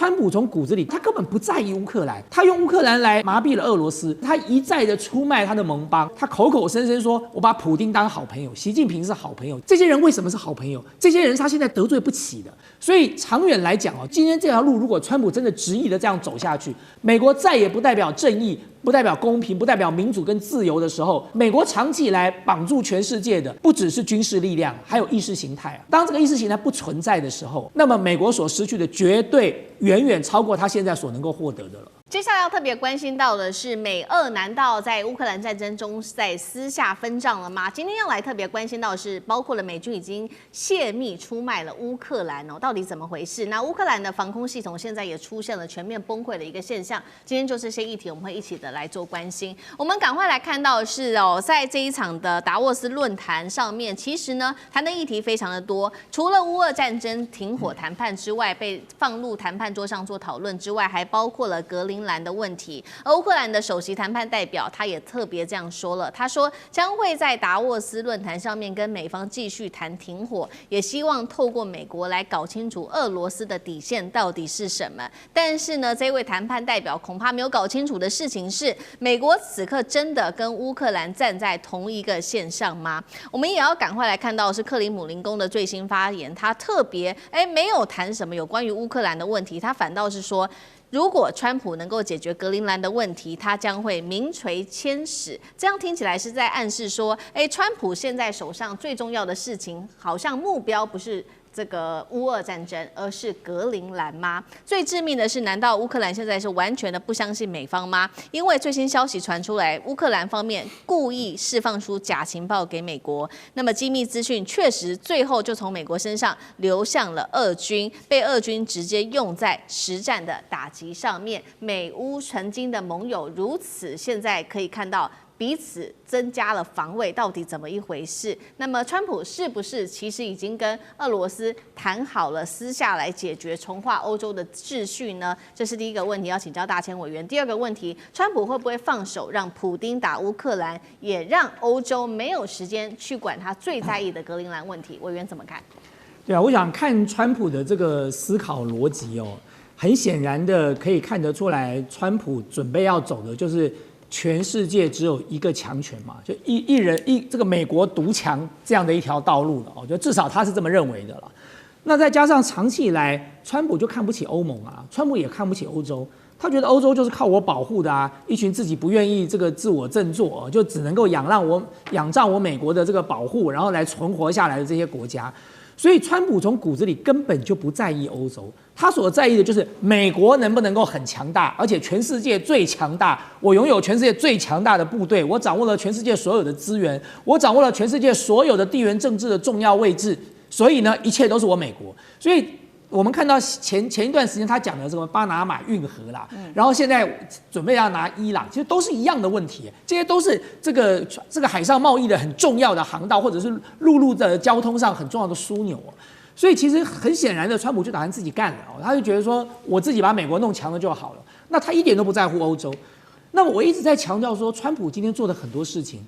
川普从骨子里他根本不在意乌克兰，他用乌克兰来麻痹了俄罗斯，他一再的出卖他的盟邦，他口口声声说我把普丁当好朋友，习近平是好朋友，这些人为什么是好朋友？这些人他现在得罪不起的，所以长远来讲今天这条路如果川普真的执意的这样走下去，美国再也不代表正义，不代表公平，不代表民主跟自由的时候，美国长期以来绑住全世界的不只是军事力量，还有意识形态。当这个意识形态不存在的时候，那么美国所失去的绝对远远超过他现在所能够获得的了。接下来要特别关心到的是，美俄难道在乌克兰战争中在私下分账了吗？今天要来特别关心到的是，包括了美军已经泄密出卖了乌克兰到底怎么回事？那乌克兰的防空系统现在也出现了全面崩溃的一个现象。今天就这些议题，我们会一起的来做关心。我们赶快来看到的是在这一场的达沃斯论坛上面，其实呢谈的议题非常的多，除了乌俄战争停火谈判之外，被放入谈判桌上做讨论之外，还包括了格陵兰的问题。而乌克兰的首席谈判代表他也特别这样说了，他说将会在达沃斯论坛上面跟美方继续谈停火，也希望透过美国来搞清楚俄罗斯的底线到底是什么。但是呢，这位谈判代表恐怕没有搞清楚的事情是，美国此刻真的跟乌克兰站在同一个线上吗？我们也要赶快来看到的是克里姆林宫的最新发言，他特别没有谈什么有关于乌克兰的问题，他反倒是说，如果川普能够解决格陵兰的问题，他将会名垂千史。这样听起来是在暗示说，川普现在手上最重要的事情，好像目标不是这个乌俄战争，而是格陵兰吗？最致命的是，难道乌克兰现在是完全的不相信美方吗？因为最新消息传出来，乌克兰方面故意释放出假情报给美国，那么机密资讯确实最后就从美国身上流向了俄军，被俄军直接用在实战的打击上面。美乌曾经的盟友如此，现在可以看到彼此增加了防卫，到底怎么一回事？那么川普是不是其实已经跟俄罗斯谈好了，私下来解决重划欧洲的秩序呢？这是第一个问题，要请教大千委员。第二个问题，川普会不会放手让普丁打乌克兰，也让欧洲没有时间去管他最在意的格陵兰问题？委员怎么看？对啊，我想看川普的这个思考逻辑很显然的可以看得出来，川普准备要走的就是全世界只有一个强权嘛，就一人这个美国独强这样的一条道路了就至少他是这么认为的了。那再加上长期以来，川普就看不起欧盟啊，川普也看不起欧洲，他觉得欧洲就是靠我保护的啊，一群自己不愿意这个自我振作就只能够仰仗我美国的这个保护，然后来存活下来的这些国家。所以川普从骨子里根本就不在意欧洲，他所在意的就是美国能不能够很强大，而且全世界最强大，我拥有全世界最强大的部队，我掌握了全世界所有的资源，我掌握了全世界所有的地缘政治的重要位置，所以呢，一切都是我美国。所以我们看到前一段时间他讲的这个巴拿马运河啦，然后现在准备要拿伊朗，其实都是一样的问题，这些都是这个海上贸易的很重要的航道，或者是陆路的交通上很重要的枢纽所以其实很显然的，川普就打算自己干了他就觉得说我自己把美国弄强了就好了，那他一点都不在乎欧洲。那么我一直在强调说，川普今天做的很多事情，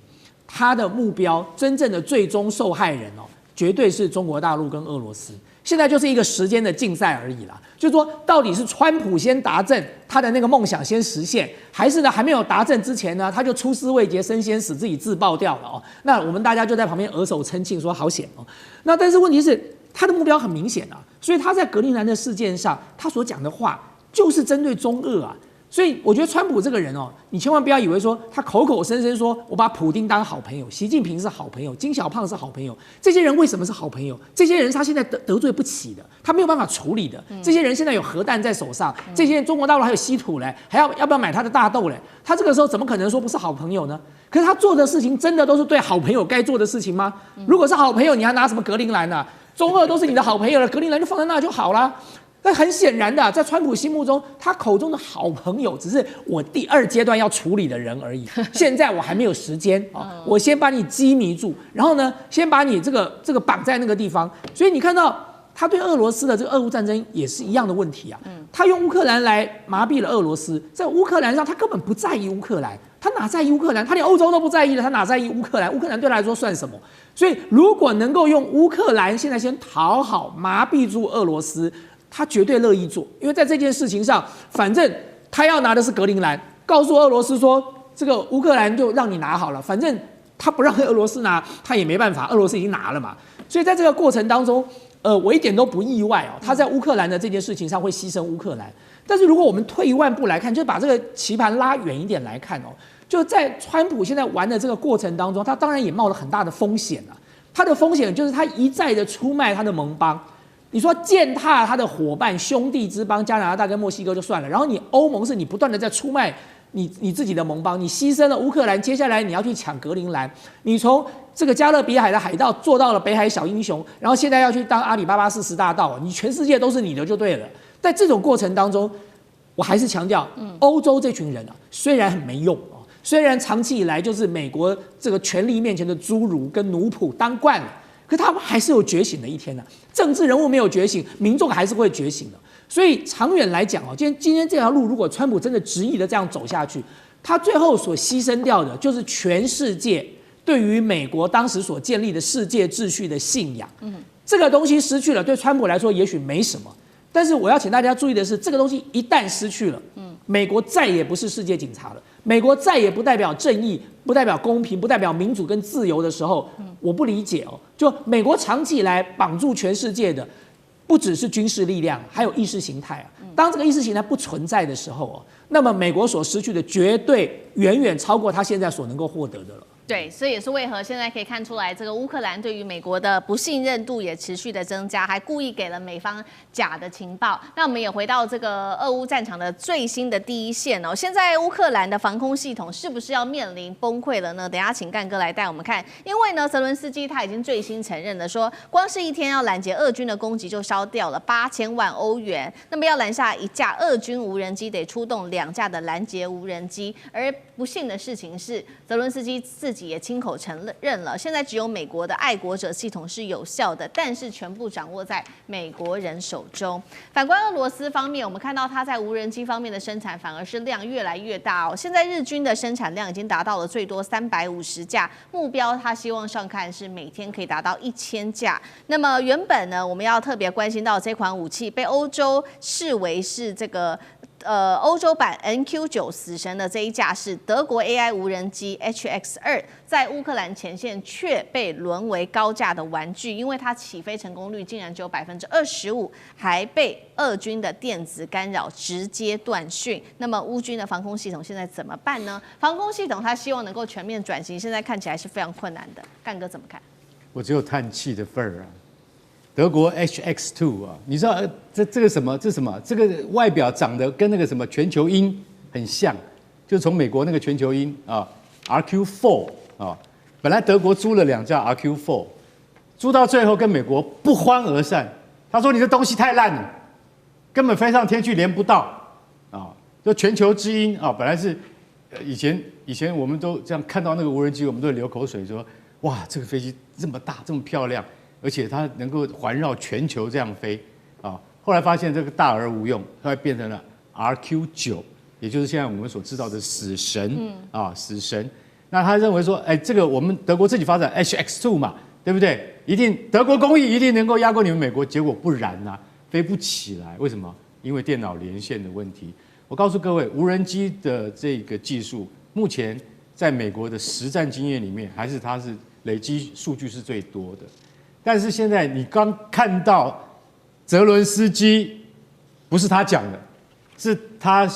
他的目标真正的最终受害人绝对是中国大陆跟俄罗斯。现在就是一个时间的竞赛而已啦，就是说到底是川普先达阵，他的那个梦想先实现，还是呢还没有达阵之前呢，他就出师未捷身先死，自己自爆掉了那我们大家就在旁边额手称庆说好险那但是问题是他的目标很明显所以他在格陵兰的事件上，他所讲的话就是针对中俄所以我觉得川普这个人你千万不要以为说他口口声声说我把普丁当好朋友，习近平是好朋友，金小胖是好朋友，这些人为什么是好朋友？这些人他现在得罪不起的，他没有办法处理的。这些人现在有核弹在手上，这些人中国大陆还有稀土嘞，要不要买他的大豆嘞？他这个时候怎么可能说不是好朋友呢？可是他做的事情真的都是对好朋友该做的事情吗？如果是好朋友，你还拿什么格陵兰啊？中俄都是你的好朋友了，格陵兰就放在那就好了。但很显然的，在川普心目中，他口中的好朋友只是我第二阶段要处理的人而已。现在我还没有时间我先把你羁迷住，然后呢，先把你这个绑在那个地方。所以你看到他对俄罗斯的这个俄乌战争也是一样的问题他用乌克兰来麻痹了俄罗斯，在乌克兰上他根本不在意乌克兰，他哪在意乌克兰？他连欧洲都不在意了，他哪在意乌克兰？乌克兰对他来说算什么？所以如果能够用乌克兰现在先讨好麻痹住俄罗斯。他绝对乐意做，因为在这件事情上，反正他要拿的是格陵兰，告诉俄罗斯说这个乌克兰就让你拿好了，反正他不让俄罗斯拿，他也没办法，俄罗斯已经拿了嘛。所以在这个过程当中，我一点都不意外哦，他在乌克兰的这件事情上会牺牲乌克兰。但是如果我们退一万步来看，就把这个棋盘拉远一点来看哦，就在川普现在玩的这个过程当中，他当然也冒了很大的风险啊。他的风险就是他一再的出卖他的盟邦，你说践踏他的伙伴兄弟之邦加拿大跟墨西哥就算了，然后你欧盟是你不断的在出卖你自己的盟邦，你牺牲了乌克兰，接下来你要去抢格陵兰，你从这个加勒比海的海盗做到了北海小英雄，然后现在要去当阿里巴巴40大盗，你全世界都是你的就对了。在这种过程当中，我还是强调，欧洲这群人啊，虽然很没用。虽然长期以来就是美国这个权力面前的侏儒跟奴仆当惯了，可他们还是有觉醒的一天的。政治人物没有觉醒，民众还是会觉醒的。所以长远来讲哦，今天这条路，如果川普真的执意的这样走下去，他最后所牺牲掉的就是全世界对于美国当时所建立的世界秩序的信仰。这个东西失去了，对川普来说也许没什么，但是我要请大家注意的是，这个东西一旦失去了，美国再也不是世界警察了。美国再也不代表正义，不代表公平，不代表民主跟自由的时候，我不理解哦。就美国长期以来绑住全世界的，不只是军事力量，还有意识形态啊。当这个意识形态不存在的时候哦，那么美国所失去的绝对远远超过他现在所能够获得的了。对，所以也是为何现在可以看出来，这个乌克兰对于美国的不信任度也持续的增加，还故意给了美方假的情报。那我们也回到这个俄乌战场的最新的第一线哦，现在乌克兰的防空系统是不是要面临崩溃了呢？等一下请干哥来带我们看，因为呢，泽伦斯基他已经最新承认了说，光是一天要拦截俄军的攻击就烧掉了8000万欧元，那么要拦下一架俄军无人机，得出动2架的拦截无人机。而不幸的事情是，泽伦斯基自己也亲口承认了，现在只有美国的爱国者系统是有效的，但是全部掌握在美国人手中。反观俄罗斯方面，我们看到它在无人机方面的生产反而是量越来越大哦。现在日军的生产量已经达到了最多350架，目标它希望上看是每天可以达到1000架。那么原本呢，我们要特别关心到这款武器被欧洲视为是这个。欧洲版 NQ9 死神的这一架是德国 AI 无人机 HX2，在乌克兰前线却被沦为高价的玩具，因为它起飞成功率竟然只有25%，还被俄军的电子干扰直接断讯。那么乌军的防空系统现在怎么办呢？防空系统它希望能够全面转型，现在看起来是非常困难的。干哥怎么看？我只有叹气的份儿啊。德国 HX2 啊，你知道这个什么？这什么？这个外表长得跟那个什么全球鹰很像，就是从美国那个全球鹰啊 RQ4 啊，本来德国租了2架 RQ4， 租到最后跟美国不欢而散。他说你的东西太烂了，根本飞上天去连不到啊！就全球之鹰啊，本来是以前我们都这样看到那个无人机，我们都会流口水说哇，这个飞机这么大，这么漂亮。而且它能够环绕全球这样飞啊！后来发现这个大而无用，后来变成了 RQ9， 也就是现在我们所知道的死神啊，死神。那他认为说，哎，这个我们德国自己发展 HX2 嘛，对不对？一定德国工艺一定能够压过你们美国，结果不然啊，飞不起来。为什么？因为电脑连线的问题。我告诉各位，无人机的这个技术，目前在美国的实战经验里面，还是它是累积数据是最多的。但是现在你刚看到泽伦斯基，不是他讲的，是他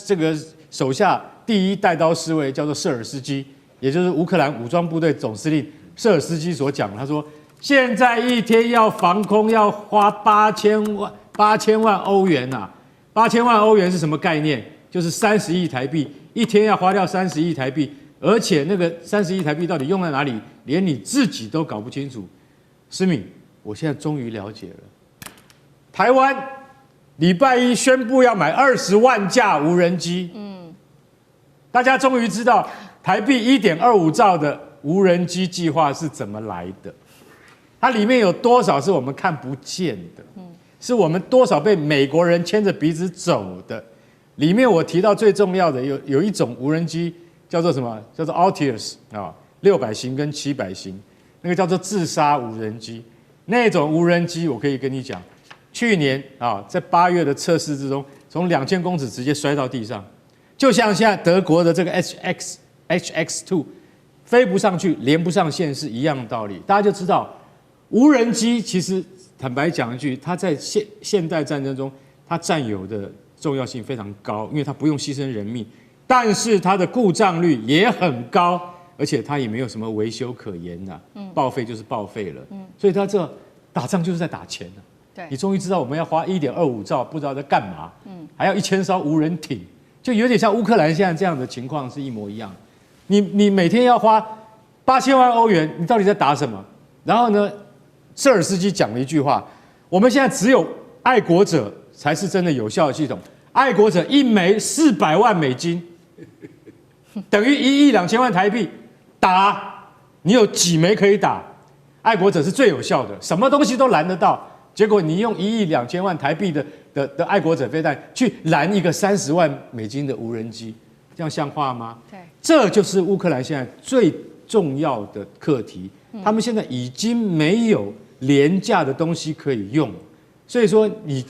这个手下第一带刀侍卫叫做舍尔斯基，也就是乌克兰武装部队总司令舍尔斯基所讲，他说现在一天要防空要花8000万欧元呐，8000万欧元是什么概念？就是30亿台币，一天要花掉30亿台币。而且那个30亿台币到底用在哪里，连你自己都搞不清楚。思敏，我现在终于了解了。台湾礼拜一宣布要买20万架无人机，大家终于知道台币1.25兆的无人机计划是怎么来的。它里面有多少是我们看不见的，是我们多少被美国人牵着鼻子走的。里面我提到最重要的有一种无人机。叫做什么？叫做 Altius 啊，600型跟700型，那个叫做自杀无人机。那种无人机，我可以跟你讲，去年啊，在8月的测试之中，从2000公尺直接摔到地上，就像现在德国的这个 HX2 飞不上去、连不上线是一样的道理。大家就知道，无人机其实坦白讲一句，它在现代战争中，它占有的重要性非常高，因为它不用牺牲人命，但是它的故障率也很高，而且它也没有什么维修可言呐、报废就是报废了。所以它这打仗就是在打钱啊。对，你终于知道我们要花1.25兆，不知道在干嘛，还要1000艘无人艇，就有点像乌克兰现在这样的情况是一模一样。你每天要花8000万欧元，你到底在打什么？然后呢，舍尔斯基讲了一句话：我们现在只有爱国者才是真的有效的系统，爱国者一枚400万美金，等于1亿2000万台币，打你有几枚可以打？爱国者是最有效的，什么东西都拦得到。结果你用1亿2000万台币的爱国者飞弹去拦一个30万美金的无人机，这样像话吗？对，这就是乌克兰现在最重要的课题。他们现在已经没有廉价的东西可以用，所以说你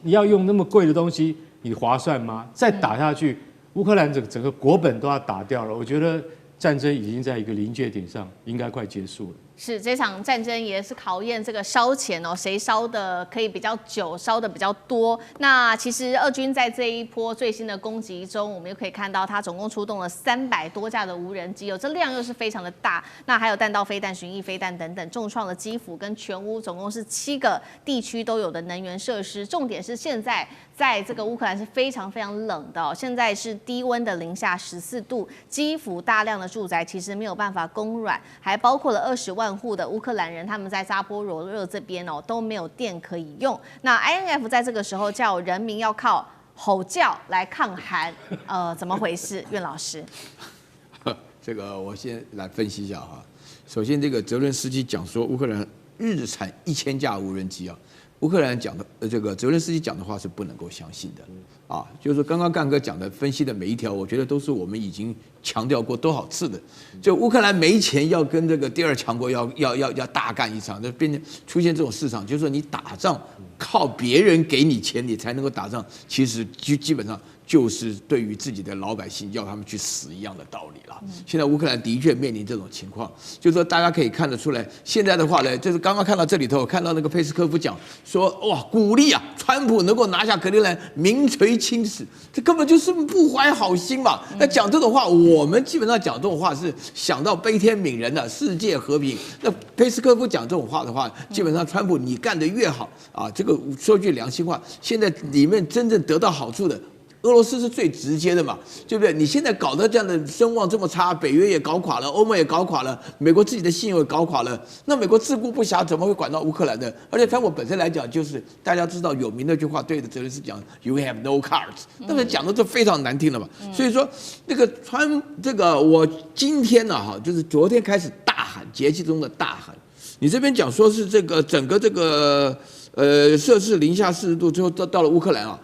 要用那么贵的东西，你划算吗？再打下去，乌克兰整个国本都要打掉了。我觉得战争已经在一个临界点上，应该快结束了。是这场战争也是考验这个烧钱哦，谁烧的可以比较久，烧的比较多。那其实俄军在这一波最新的攻击中，我们又可以看到，它总共出动了300多架的无人机哦，这量又是非常的大。那还有弹道飞弹、巡弋飞弹等等，重创了基辅跟全乌，总共是7个地区都有的能源设施。重点是现在在这个乌克兰是非常非常冷的哦，现在是低温的-14度，基辅大量的住宅其实没有办法供暖，还包括了20万户的乌克兰人，他们在扎波罗热这边哦都没有电可以用。那 INF 在这个时候叫人民要靠吼叫来抗寒，怎么回事？苑老师，这个我先来分析一下哈。首先，这个泽伦斯基讲说乌克兰日产1000架无人机啊，乌克兰讲的这个泽伦斯基讲的话是不能够相信的啊。就是说刚刚干哥讲的分析的每一条，我觉得都是我们已经强调过多少次的。就乌克兰没钱要跟这个第二强国要大干一场，就变成出现这种市场，就是说你打仗靠别人给你钱你才能够打仗，其实基本上就是对于自己的老百姓要他们去死一样的道理了。现在乌克兰的确面临这种情况，就是说大家可以看得出来，现在的话呢，就是刚刚看到这里头，看到那个佩斯科夫讲说，哇，鼓励啊，川普能够拿下格陵兰，名垂青史，这根本就是不怀好心嘛。那讲这种话，我们基本上讲这种话是想到悲天悯人的世界和平。那佩斯科夫讲这种话的话，基本上川普你干得越好啊，这个说句良心话，现在里面真正得到好处的。俄罗斯是最直接的嘛，对不对？你现在搞得这样的声望这么差，北约也搞垮了，欧盟也搞垮了，美国自己的信用也搞垮了，那美国自顾不暇，怎么会管到乌克兰的？而且川普本身来讲，就是大家知道有名的一句话，对的泽连斯基讲 "You have no cards"， 但是讲的就非常难听了嘛。所以说，那个这个我今天呢，哈，就是昨天开始大喊，节气中的大喊。你这边讲说是这个整个这个摄氏-40度之后到了乌克兰啊。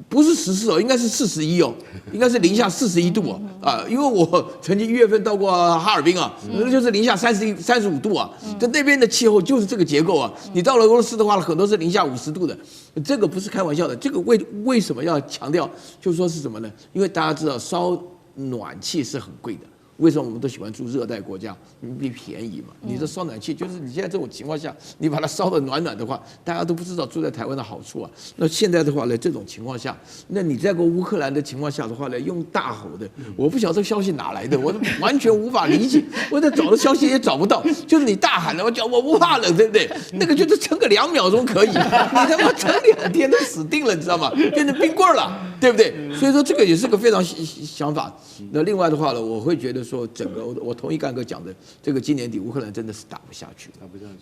不是14哦，应该是41哦，应该是-41度啊！因为我曾经1月份到过哈尔滨啊，那就是-35度啊，在那边的气候就是这个结构啊。你到了俄罗斯的话，很多是-50度的，这个不是开玩笑的。这个为什么要强调？就说是什么呢？因为大家知道烧暖气是很贵的。为什么我们都喜欢住热带国家？因为便宜嘛。你这烧暖气，就是你现在这种情况下，你把它烧得暖暖的话，大家都不知道住在台湾的好处啊。那现在的话呢，这种情况下，那你在乌克兰的情况下的话呢，用大吼的，我不晓得这个消息哪来的，我完全无法理解。我在找的消息也找不到，就是你大喊了，我讲我不怕冷，对不对？那个就是撑个2秒钟可以，你他妈撑2天都死定了，你知道吗？变成冰棍了，对不对？所以说这个也是个非常想法。那另外的话呢，我会觉得说，整个我同意干哥讲的，这个今年底乌克兰真的是打不下去，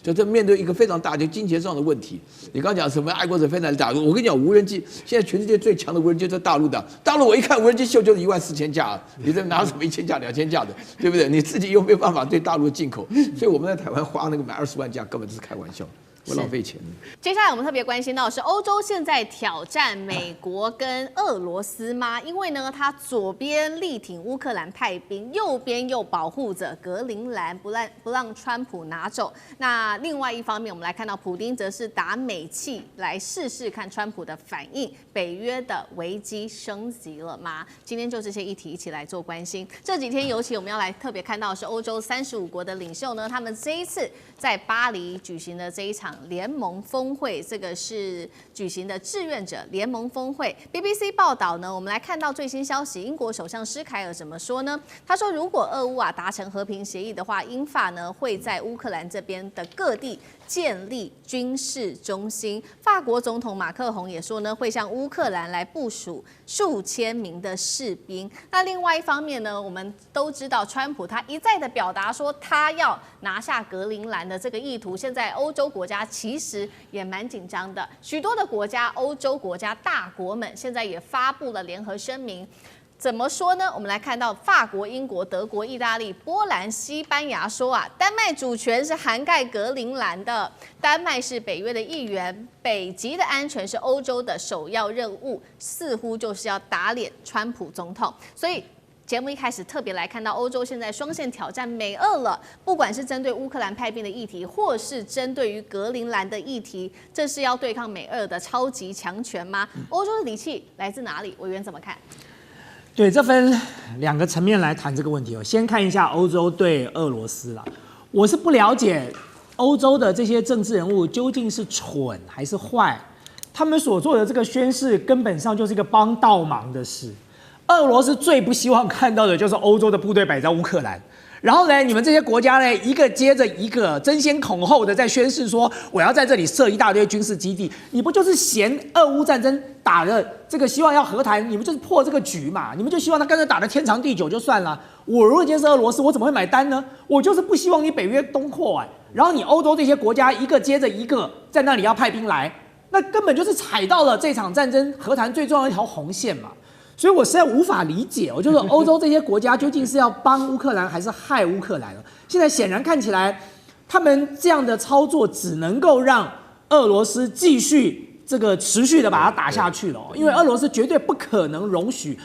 就这面对一个非常大的金钱上的问题。你刚讲什么爱国者飞弹打，我跟你讲，无人机现在全世界最强的无人机在大陆的，大陆我一看无人机秀就是14000架，你这拿什么1000架、2000架的，对不对？你自己又没有办法对大陆进口，所以我们在台湾花那个买20万架根本就是开玩笑。我浪费钱。接下来我们特别关心到的是欧洲现在挑战美国跟俄罗斯吗？因为呢，它左边力挺乌克兰派兵，右边又保护着格陵兰，不让川普拿走。那另外一方面，我们来看到普丁则是打美气来试试看川普的反应，北约的危机升级了吗？今天就这些议题一起来做关心。这几天尤其我们要来特别看到的是欧洲35国的领袖呢，他们这一次在巴黎举行的这一场联盟峰会，这个是举行的志愿者联盟峰会。BBC 报道呢，我们来看到最新消息，英国首相施凯尔怎么说呢？他说，如果俄乌达成和平协议的话，英法呢会在乌克兰这边的各地建立军事中心。法国总统马克宏也说呢，会向乌克兰来部署数千名的士兵。那另外一方面呢，我们都知道，川普他一再的表达说他要拿下格陵兰的这个意图，现在欧洲国家其实也蛮紧张的，许多的国家，欧洲国家大国们现在也发布了联合声明。怎么说呢？我们来看到法国、英国、德国、意大利、波兰、西班牙说啊，丹麦主权是涵盖格陵兰的，丹麦是北约的一员，北极的安全是欧洲的首要任务，似乎就是要打脸川普总统。所以节目一开始特别来看到欧洲现在双线挑战美俄了，不管是针对乌克兰派兵的议题，或是针对于格陵兰的议题，这是要对抗美俄的超级强权吗？欧洲的底气来自哪里？委员怎么看？对，这分2个层面来谈这个问题哦。先看一下欧洲对俄罗斯啦，我是不了解欧洲的这些政治人物究竟是蠢还是坏，他们所做的这个宣誓根本上就是一个帮倒忙的事。俄罗斯最不希望看到的就是欧洲的部队摆在乌克兰。然后呢，你们这些国家呢，一个接着一个争先恐后的在宣誓说我要在这里设一大堆军事基地，你不就是嫌俄乌战争打的这个希望要和谈，你们就是破这个局嘛？你们就希望他干脆打得天长地久就算了。我如果今天是俄罗斯，我怎么会买单呢？我就是不希望你北约东扩然后你欧洲这些国家一个接着一个在那里要派兵来，那根本就是踩到了这场战争和谈最重要的一条红线嘛。所以我实在无法理解，就是欧洲这些国家究竟是要帮乌克兰还是害乌克兰？现在显然看起来，他们这样的操作只能够让俄罗斯继续这个持续的把它打下去了，因为俄罗斯绝对不可能容许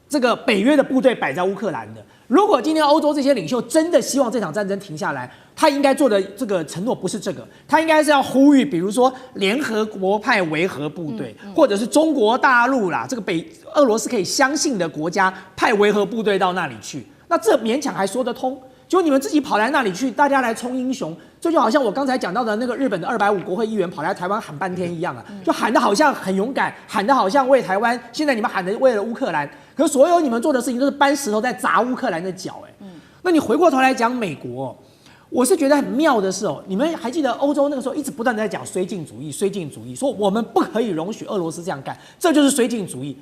这个北约的部队摆在乌克兰的。如果今天欧洲这些领袖真的希望这场战争停下来，他应该做的这个承诺不是这个，他应该是要呼吁，比如说联合国派维和部队，或者是中国大陆啦，这个俄罗斯可以相信的国家派维和部队到那里去，那这勉强还说得通。就你们自己跑来那里去，大家来冲英雄，这就好像我刚才讲到的那个日本的250国会议员跑来台湾喊半天一样就喊得好像很勇敢，喊得好像为台湾，现在你们喊的为了乌克兰，可是所有你们做的事情都是搬石头在砸乌克兰的脚那你回过头来讲美国我是觉得很妙的是你们还记得欧洲那个时候一直不断的在讲绥靖主义，绥靖主义，说我们不可以容许俄罗斯这样干，这就是绥靖主义。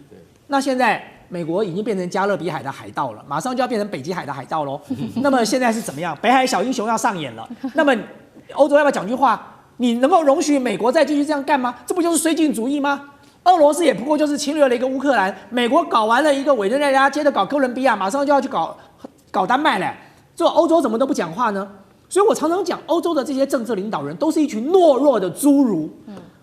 那现在美国已经变成加勒比海的海盗了，马上就要变成北极海的海盗喽。那么现在是怎么样？北海小英雄要上演了。那么欧洲要不要讲句话？你能够容许美国再继续这样干吗？这不就是绥靖主义吗？俄罗斯也不过就是侵略了一个乌克兰，美国搞完了一个委内瑞拉，接着搞哥伦比亚，马上就要去搞丹麦了。这欧洲怎么都不讲话呢？所以我常常讲，欧洲的这些政治领导人都是一群懦弱的侏儒，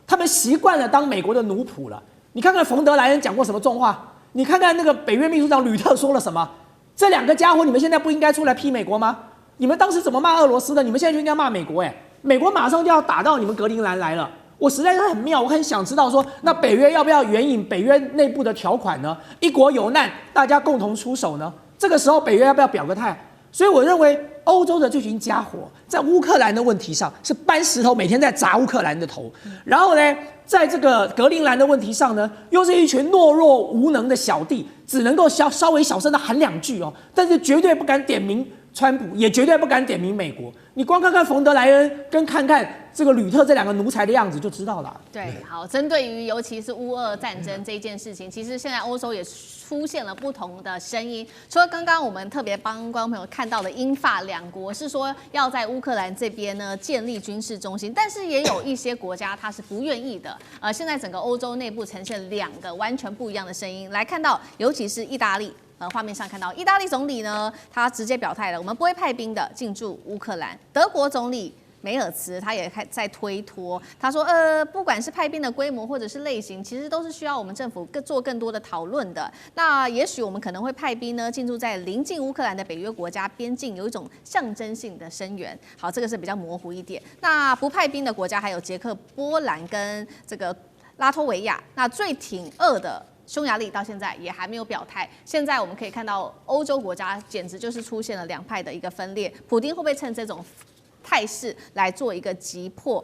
他们习惯了当美国的奴仆了。你看看冯德莱恩讲过什么重话？你看看那个北约秘书长吕特说了什么？这2个家伙，你们现在不应该出来批美国吗？你们当时怎么骂俄罗斯的？你们现在就应该骂美国美国马上就要打到你们格陵兰来了。我实在是很妙，我很想知道说，那北约要不要援引北约内部的条款呢？一国有难，大家共同出手呢？这个时候北约要不要表个态？所以我认为欧洲的这群家伙在乌克兰的问题上是搬石头，每天在砸乌克兰的头，然后呢，在这个格陵兰的问题上呢，又是一群懦弱无能的小弟，只能够稍微小声的喊2句但是绝对不敢点名川普，也绝对不敢点名美国。你光看看冯德莱恩跟看看这个吕特这2个奴才的样子就知道了。对，好，针对于尤其是乌俄战争这件事情，其实现在欧洲也出现了不同的声音。除了刚刚我们特别帮观众朋友看到的英法2国是说要在乌克兰这边呢建立军事中心，但是也有一些国家它是不愿意的。现在整个欧洲内部呈现2个完全不一样的声音。来看到，尤其是意大利。画面上看到，意大利总理呢，他直接表态了，我们不会派兵的进驻乌克兰。德国总理梅尔茨他也在推脱，他说不管是派兵的规模或者是类型，其实都是需要我们政府做更多的讨论的。那也许我们可能会派兵呢进驻在临近乌克兰的北约国家边境，有一种象征性的声援。好，这个是比较模糊一点。那不派兵的国家还有捷克、波兰跟这个拉脱维亚。那最挺俄的匈牙利到现在也还没有表态。现在我们可以看到，欧洲国家简直就是出现了两派的一个分裂。普丁会不会趁这种态势来做一个击破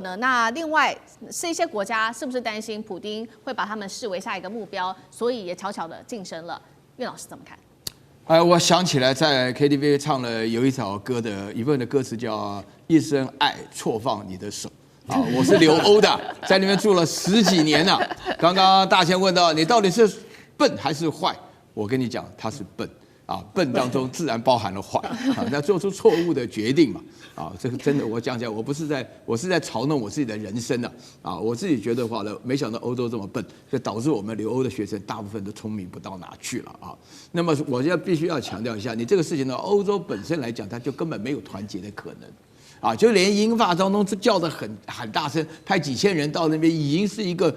呢？那另外是一些国家是不是担心普丁会把他们视为下一个目标，所以也悄悄的晋升了？岳老师怎么看？我想起来在 KTV 唱了有一首歌的一部分的歌词叫“一生爱错放你的手”。我是留欧的，在那边住了10几年了。刚刚大千问到你到底是笨还是坏，我跟你讲，他是笨啊，笨当中自然包含了坏啊，那做出错误的决定嘛啊，这个真的我讲起来，我是在嘲弄我自己的人生的啊，我自己觉得话呢，没想到欧洲这么笨，就导致我们留欧的学生大部分都聪明不到哪去了啊。那么我现在必须要强调一下，你这个事情呢，欧洲本身来讲，它就根本没有团结的可能。啊，就连英法当中叫得很大声，派几千人到那边，已经是一个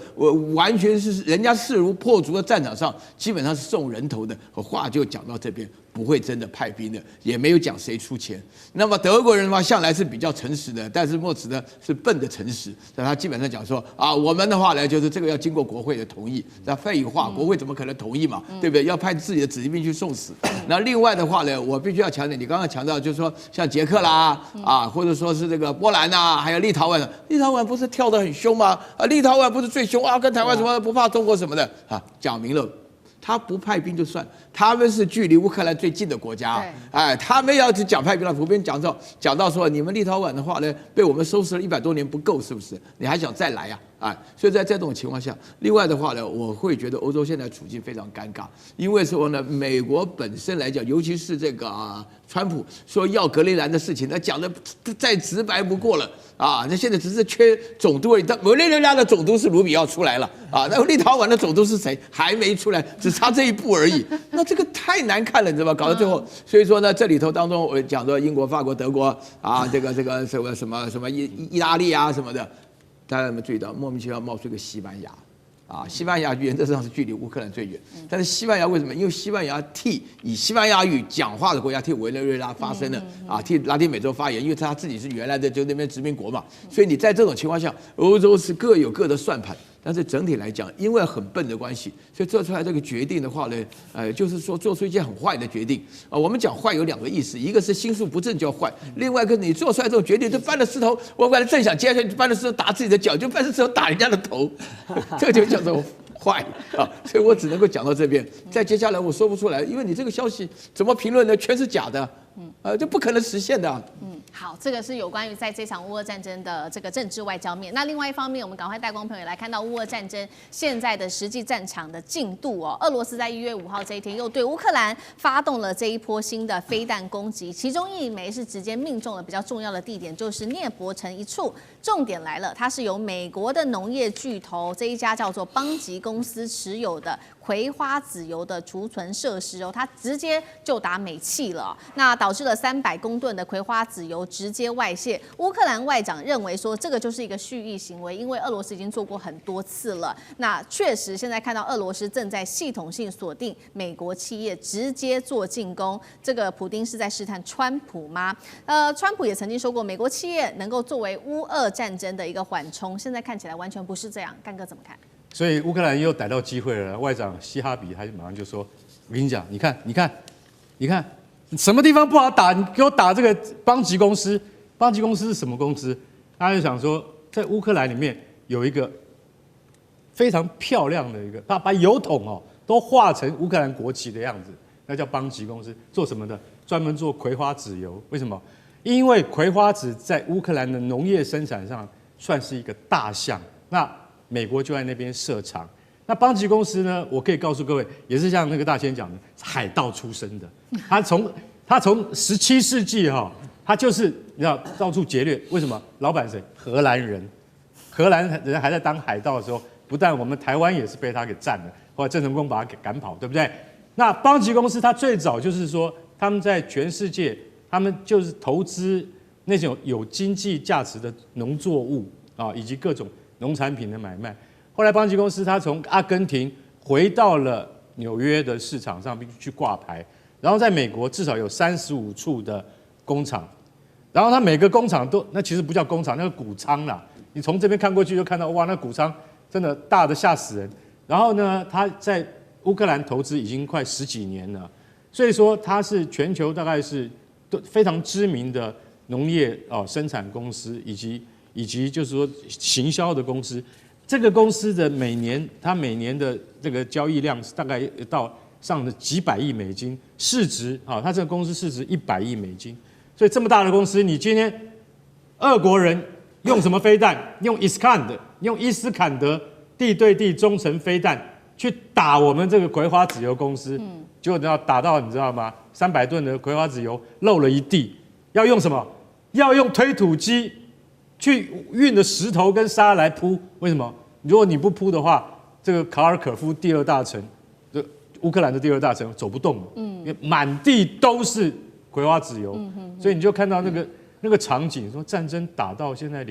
完全是人家势如破竹的战场上，基本上是送人头的。话就讲到这边，不会真的派兵的，也没有讲谁出钱。那么德国人的话，向来是比较诚实的，但是莫茨呢是笨的诚实，但他基本上讲说啊，我们的话呢，就是这个要经过国会的同意。那废话，国会怎么可能同意嘛？对不对？要派自己的子弟兵去送死。那另外的话呢，我必须要强调，你刚刚强调就是说，像捷克啦啊，或者说是这个波兰呐，还有立陶宛，立陶宛不是跳得很凶吗？啊，立陶宛不是最凶啊，跟台湾什么不怕中国什么的啊，讲明了。他不派兵就算，他们是距离乌克兰最近的国家，哎，他们要是讲派兵了，普遍讲到说，你们立陶宛的话呢，被我们收拾了100多年不够，是不是？你还想再来呀？哎，所以在这种情况下，另外的话呢，我会觉得欧洲现在处境非常尴尬，因为说呢，美国本身来讲，尤其是这个川普说要格陵兰的事情，他讲的再直白不过了啊。那现在只是缺总督而已，但委内瑞拉的总督是卢比奥出来了啊，那立陶宛的总督是谁还没出来，只差这一步而已。那这个太难看了，你知道吗？搞到最后，所以说呢，这里头当中我讲到英国、法国、德国啊，这个什么意大利啊什么的。大家有没有注意到，莫名其妙冒出一个西班牙，啊，西班牙原则上是距离乌克兰最远，但是西班牙为什么？因为西班牙替以西班牙语讲话的国家替委内瑞拉发声了，啊，替拉丁美洲发言，因为他自己是原来的就那边殖民国嘛，所以你在这种情况下，欧洲是各有各的算盘。但是整体来讲，因为很笨的关系，所以做出来这个决定的话呢，就是说做出一件很坏的决定啊。我们讲坏有2个意思，一个是心术不正叫坏，另外一个你做出来这种决定，就搬了石头，我本来正想接下去搬了石头打自己的脚，就搬了石头打人家的头，这就叫做坏啊。所以我只能够讲到这边，再接下来我说不出来，因为你这个消息怎么评论呢？全是假的，就不可能实现的。好，这个是有关于在这场乌俄战争的这个政治外交面。那另外一方面，我们赶快带光朋友来看到乌俄战争现在的实际战场的进度哦。俄罗斯在1月5号这一天又对乌克兰发动了这一波新的飞弹攻击，其中一枚是直接命中了比较重要的地点，就是涅伯城一处。重点来了，它是由美国的农业巨头这一家叫做邦吉公司持有的葵花籽油的储存设施哦，它直接就打美气了，那导致了300公吨的葵花籽油直接外泄。乌克兰外长认为说，这个就是一个蓄意行为，因为俄罗斯已经做过很多次了。那确实，现在看到俄罗斯正在系统性锁定美国企业，直接做进攻。这个普丁是在试探川普吗？川普也曾经说过，美国企业能够作为乌俄战争的一个缓冲，现在看起来完全不是这样。干哥怎么看？所以乌克兰又逮到机会了，外长西哈比他马上就说：“我跟你讲，你看，什么地方不好打，你给我打这个邦吉公司。邦吉公司是什么公司？他就想说，在乌克兰里面有一个非常漂亮的一个，把油桶都画成乌克兰国旗的样子，那叫邦吉公司。做什么的？专门做葵花籽油。为什么？因为葵花籽在乌克兰的农业生产上算是一个大项。那美国就在那边设厂。那邦吉公司呢？我可以告诉各位，也是像那个大千讲的，海盗出身的。他从17世纪他就是你知道到处劫掠。为什么？老板谁？荷兰人。荷兰人还在当海盗的时候，不但我们台湾也是被他给占了，后来郑成功把他给赶跑，对不对？那邦吉公司他最早就是说，他们在全世界，他们就是投资那种有经济价值的农作物啊，以及各种农产品的买卖。后来邦吉公司它从阿根廷回到了纽约的市场上去挂牌，然后在美国至少有35处的工厂，然后它每个工厂都那其实不叫工厂，那个谷仓啦，你从这边看过去就看到哇，那谷仓真的大的吓死人。然后呢，它在乌克兰投资已经快10几年了，所以说它是全球大概是非常知名的农业生产公司，以及就是说行销的公司。这个公司的每年的这个交易量大概到上的几百亿美金，市值它这个公司市值100亿美金。所以这么大的公司，你今天俄国人用什么飞弹？用伊斯坎德地对地中程飞弹去打我们这个葵花籽油公司，结果要打到你知道吗？300吨的葵花籽油漏了一地，要用什么？要用推土机去运的石头跟沙来铺。为什么？如果你不铺的话，这个卡尔可夫第2大城，这乌克兰的第2大城走不动了，因为满地都是葵花籽油，所以你就看到那个场景，说战争打到现在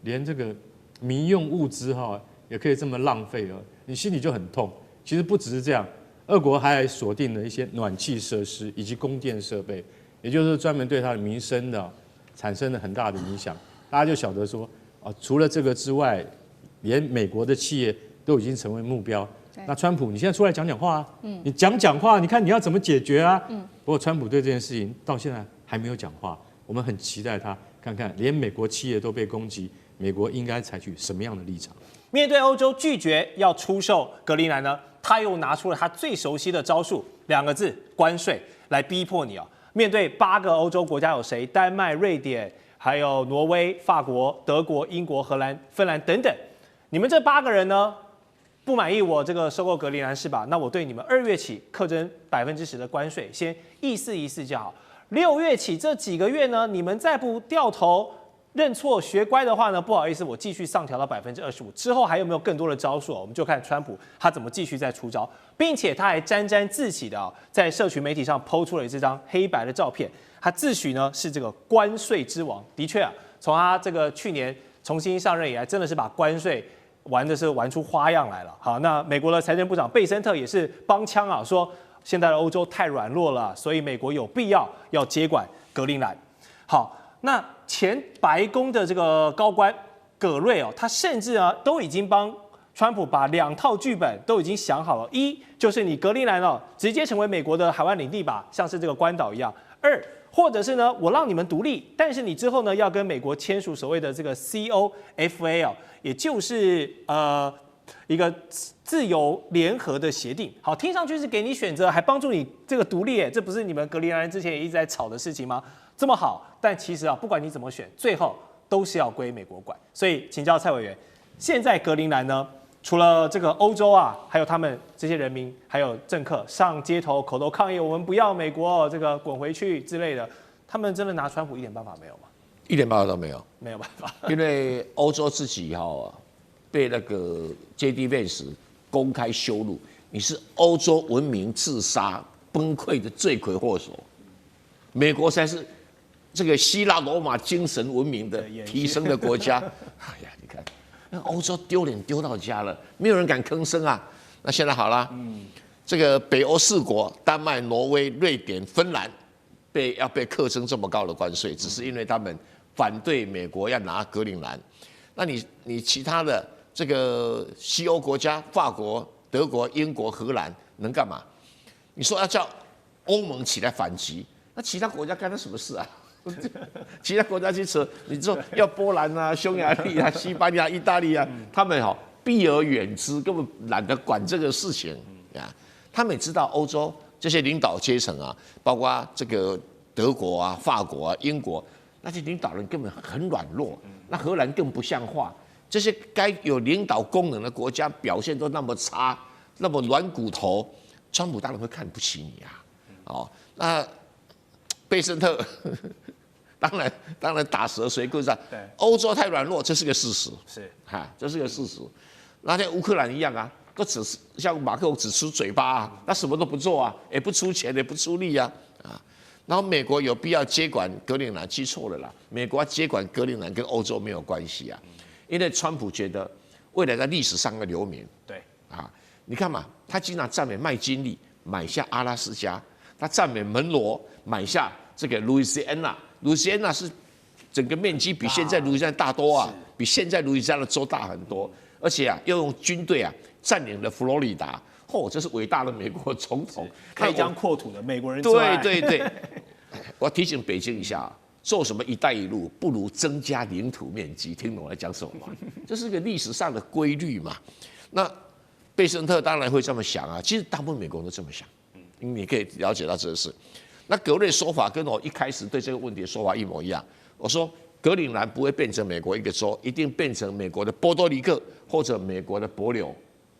连这个民用物资也可以这么浪费了，你心里就很痛。其实不只是这样，俄国还锁定了一些暖气设施以及供电设备，也就是专门对它的民生的产生了很大的影响。大家就晓得说，除了这个之外，连美国的企业都已经成为目标。那川普，你现在出来讲话啊，你讲话，你看你要怎么解决啊？不过川普对这件事情到现在还没有讲话，我们很期待他看看，连美国企业都被攻击，美国应该采取什么样的立场？面对欧洲拒绝要出售格陵兰呢，他又拿出了他最熟悉的招数，2个字：关税，来逼迫你面对8个欧洲国家有谁？丹麦、瑞典，还有挪威、法国、德国、英国、荷兰、芬兰等等。你们这8个人呢，不满意我这个收购格陵兰是吧？那我对你们2月起课征10%的关税，先意思就好。6月起这几个月呢，你们再不掉头认错学乖的话呢，不好意思，我继续上调到25%。之后还有没有更多的招数？我们就看川普他怎么继续再出招，并且他还沾沾自喜的在社群媒体上抛出了这张黑白的照片，他自诩呢是这个关税之王。的确从他这个去年重新上任以来，真的是把关税玩出花样来了。好，那美国的财政部长贝森特也是帮腔说现在的欧洲太软弱了，所以美国有必要接管格陵兰。好，那前白宫的这个高官葛瑞他甚至都已经帮川普把2套剧本都已经想好了。1就是你格陵兰直接成为美国的海湾领地吧，像是这个关岛一样。2或者是呢，我让你们独立，但是你之后呢要跟美国签署所谓的这个 COFA 也就是一个自由联合的协定。好，听上去是给你选择，还帮助你这个独立，这不是你们格陵兰人之前也一直在吵的事情吗？这么好，但其实不管你怎么选，最后都是要归美国管。所以请教蔡委员，现在格陵兰呢，除了这个欧洲还有他们这些人民，还有政客上街头口头抗议，我们不要美国这个滚回去之类的，他们真的拿川普一点办法没有吗？一点办法都没有，没有办法，因为欧洲自己被那个 JD Vance 公开羞辱，你是欧洲文明自杀崩溃的罪魁祸首，美国才是这个希腊罗马精神文明的提升的国家。哎呀，你看，那欧洲丢脸丢到家了，没有人敢吭声啊。那现在好了，这个北欧4国，丹麦、挪威、瑞典、芬兰，要被课征这么高的关税，只是因为他们反对美国要拿格陵兰。那你其他的这个西欧国家，法国、德国、英国、荷兰能干嘛？你说要叫欧盟起来反击，那其他国家干他什么事啊？其他国家去扯，你说要波兰啊、匈牙利啊、西班牙、意大利啊，他们避而远之，根本懒得管这个事情啊。他们也知道欧洲这些领导阶层包括这个德国啊、法国啊、英国那些领导人根本很软弱，那荷兰更不像话。这些该有领导功能的国家表现都那么差，那么软骨头，川普当然会看不起你那贝森特当然打蛇随棍上。欧洲太软弱，这是个事实。这是个事实。那像乌克兰一样都只是像马克龙只出嘴巴那什么都不做也不出钱也不出力然后美国有必要接管格陵兰，记错了啦，美国要接管格陵兰跟欧洲没有关系啊，因为川普觉得未来在历史上要留名。对啊，你看嘛，他经常赞美麦金利买下阿拉斯加，他赞美门罗买下这个路易斯安那，路易斯安那是整个面积比现在路易斯安那大多啊，比现在路易斯安那州大很多，而且啊，又用军队啊占领了佛罗里达，这是伟大的美国总统，开疆扩土的美国人最爱。对，我要提醒北京一下，做什么“一带一路”不如增加领土面积，听懂我在讲什么吗？这是个历史上的规律嘛。那贝森特当然会这么想啊，其实大部分美国人都这么想，你可以了解到这个事。那格瑞说法跟我一开始对这个问题的说法一模一样，我说格陵兰不会变成美国一个州，一定变成美国的波多黎各或者美国的帛琉，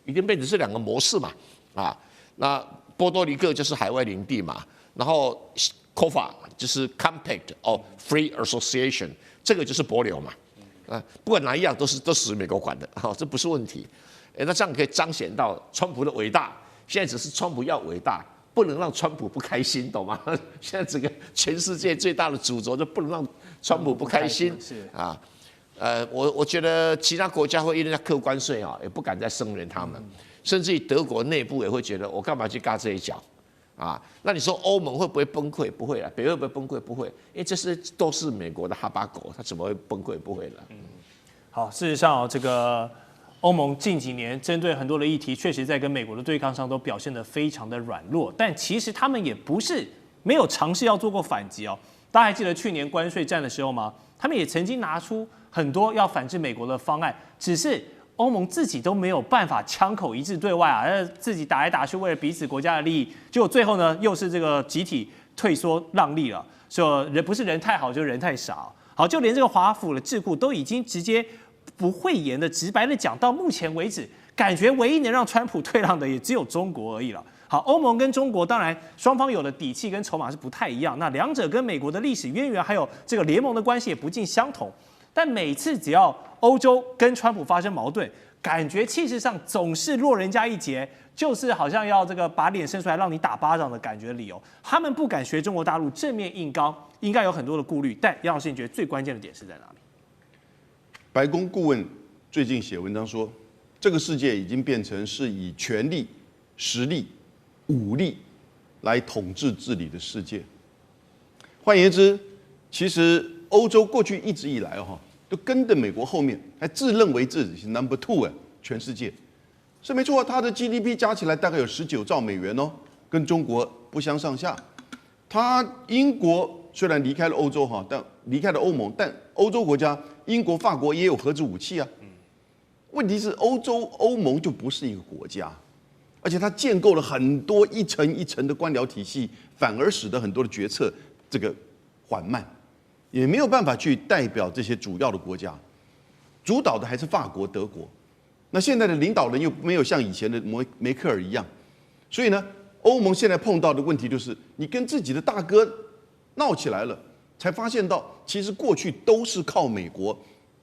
一定变成这两个模式嘛。啊，那波多黎各就是海外领地嘛，然后 COFA 就是 Compact of Free Association， 这个就是帛琉嘛。不管哪一样都是美国管的，这不是问题。那这样可以彰显到川普的伟大。现在只是川普要伟大，不能让川普不开心，懂吗？现在整个全世界最大的主轴就不能让川普不开心。是啊，我觉得其他国家会因为课关税啊，也不敢再声援他们，甚至于德国内部也会觉得我干嘛去嘎这一脚啊？那你说欧盟会不会崩溃？不会啊。北约会不会崩溃？不会，因为都是美国的哈巴狗，它怎么会崩溃？不会的。好，事实上这个欧盟近几年针对很多的议题，确实在跟美国的对抗上都表现得非常的软弱，但其实他们也不是没有尝试要做过反击哦。大家还记得去年关税战的时候吗？他们也曾经拿出很多要反制美国的方案，只是欧盟自己都没有办法枪口一致对外啊，自己打来打去，为了彼此国家的利益，结果最后呢又是这个集体退缩让利了，说人不是人太好，就是人太傻。好，就连这个华府的智库都已经直接不讳言的直白的讲，到目前为止，感觉唯一能让川普退让的也只有中国而已了。好，欧盟跟中国当然双方有的底气跟筹码是不太一样，那两者跟美国的历史渊源还有这个联盟的关系也不尽相同。但每次只要欧洲跟川普发生矛盾，感觉气势上总是落人家一截，就是好像要这个把脸伸出来让你打巴掌的感觉的理由。他们不敢学中国大陆正面硬刚，应该有很多的顾虑。但杨老师，你觉得最关键的点是在哪里？白宫顾问最近写文章说，这个世界已经变成是以权力、实力、武力来统治治理的世界。换言之，其实欧洲过去一直以来都跟着美国后面，还自认为自己是 number two 全世界是没错，它的 GDP 加起来大概有19兆美元哦，跟中国不相上下。英国虽然离开了欧洲但离开了欧盟，但欧洲国家英国、法国也有核子武器啊。问题是欧盟就不是一个国家，而且它建构了很多一层一层的官僚体系，反而使得很多的决策这个缓慢，也没有办法去代表这些主要的国家。主导的还是法国、德国。那现在的领导人又没有像以前的梅克尔一样，所以呢，欧盟现在碰到的问题就是，你跟自己的大哥闹起来了，才发现到其实过去都是靠美国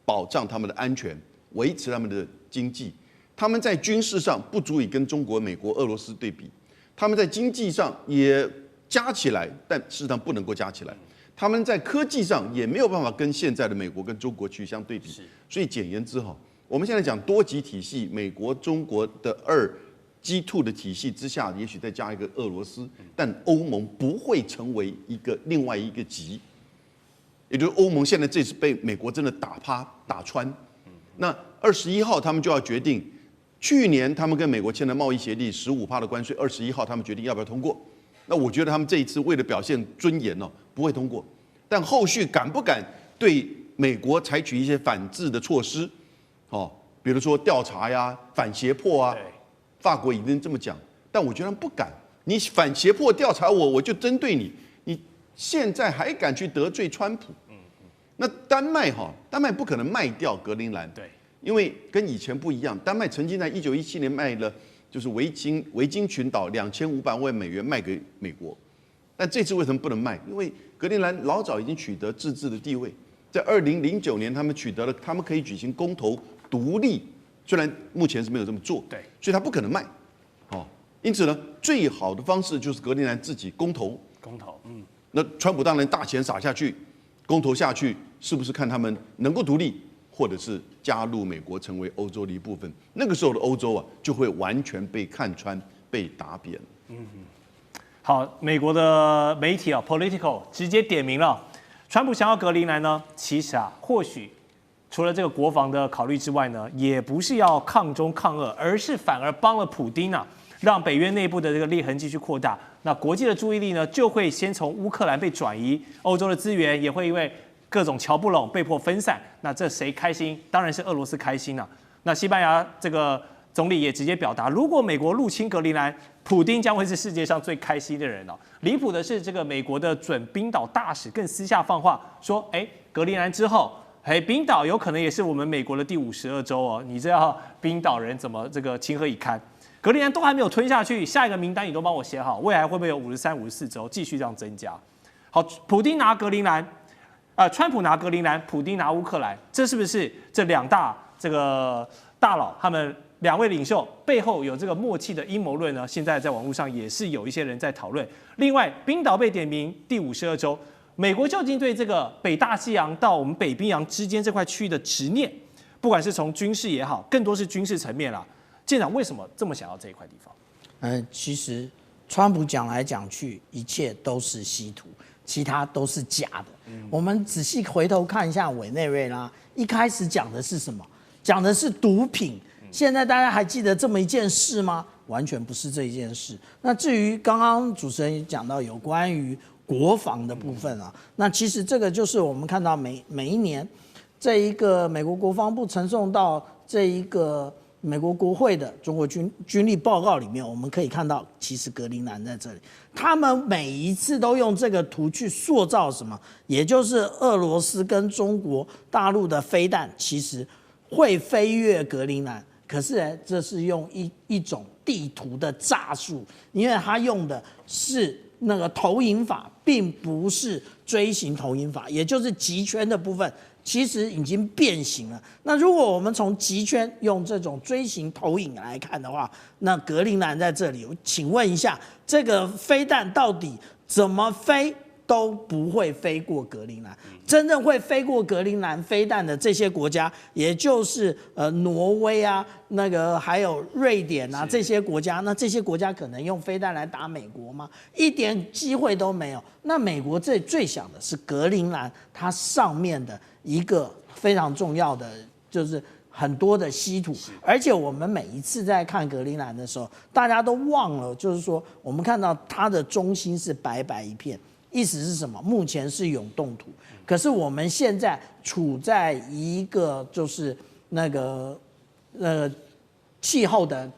保障他们的安全，维持他们的经济。他们在军事上不足以跟中国、美国、俄罗斯对比，他们在经济上也加起来，但事实上不能够加起来。他们在科技上也没有办法跟现在的美国跟中国去相对比。所以简言之我们现在讲多极体系，美国、中国的G2的体系之下，也许再加一个俄罗斯，但欧盟不会成为另外一个极，也就是欧盟现在这次被美国真的打趴打穿。那21号他们就要决定，去年他们跟美国签的贸易协定15%的关税，21号他们决定要不要通过。那我觉得他们这一次为了表现尊严不会通过，但后续敢不敢对美国采取一些反制的措施？比如说调查呀、反胁迫啊，法国已经这么讲，但我觉得他们不敢。你反胁迫调查我，我就针对你。你现在还敢去得罪川普？那丹麦不可能卖掉格陵兰，对，因为跟以前不一样。丹麦曾经在1917年卖了就是维京群岛2500万美元卖给美国，但这次为什么不能卖？因为格陵兰老早已经取得自治的地位，在2009年他们取得了，他们可以举行公投独立，虽然目前是没有这么做，对，所以他不可能卖，因此呢，最好的方式就是格陵兰自己公投，那川普当然大钱撒下去，公投下去，是不是看他们能够独立，或者是加入美国成为欧洲的一部分？那个时候的欧洲啊，就会完全被看穿、被打扁。好，美国的媒体啊 ，Political 直接点名了，川普想要格陵兰呢，其实啊，或许除了这个国防的考虑之外呢，也不是要抗中抗俄，而是反而帮了普丁啊。让北约内部的这个裂痕继续扩大，那国际的注意力呢，就会先从乌克兰被转移，欧洲的资源也会因为各种瞧不拢被迫分散。那这谁开心？当然是俄罗斯开心了。那西班牙这个总理也直接表达，如果美国入侵格陵兰，普丁将会是世界上最开心的人哦。离谱的是，这个美国的准冰岛大使更私下放话说，格陵兰之后。冰岛有可能也是我们美国的第52州哦，你这要冰岛人怎么这个情何以堪？格陵兰都还没有吞下去，下一个名单你都帮我写好，未来会不会有53、54州继续这样增加？好，普丁拿格陵兰，川普拿格陵兰，普丁拿乌克兰，这是不是这两大这个大佬他们两位领袖背后有这个默契的阴谋论呢？现在在网络上也是有一些人在讨论。另外，冰岛被点名第52州，美国究竟对这个北大西洋到我们北冰洋之间这块区域的执念，不管是从军事也好，更多是军事层面啦。舰长为什么这么想要这一块地方？其实川普讲来讲去，一切都是稀土，其他都是假的。我们仔细回头看一下委内瑞拉，一开始讲的是什么？讲的是毒品。现在大家还记得这么一件事吗？完全不是这一件事。那至于刚刚主持人也讲到有关于国防的部分啊，那其实这个就是我们看到每一年这一个美国国防部呈送到这一个美国国会的中国军力报告里面，我们可以看到，其实格陵兰在这里，他们每一次都用这个图去塑造什么，也就是俄罗斯跟中国大陆的飞弹其实会飞越格陵兰，可是呢，这是用一种地图的诈术，因为他用的是那个投影法，并不是锥形投影法，也就是极圈的部分。其实已经变形了。那如果我们从极圈用这种锥形投影来看的话，那格陵兰在这里，我请问一下，这个飞弹到底怎么飞都不会飞过格陵兰？真正会飞过格陵兰飞弹的这些国家，也就是挪威啊，那个还有瑞典啊这些国家，那这些国家可能用飞弹来打美国吗？一点机会都没有。那美国最想的是格陵兰，它上面的一个非常重要的就是很多的稀土，而且我们每一次在看格陵兰的时候，大家都忘了，就是说我们看到它的中心是白白一片，意思是什么？目前是永冻土，可是我们现在处在一个就是那个气候的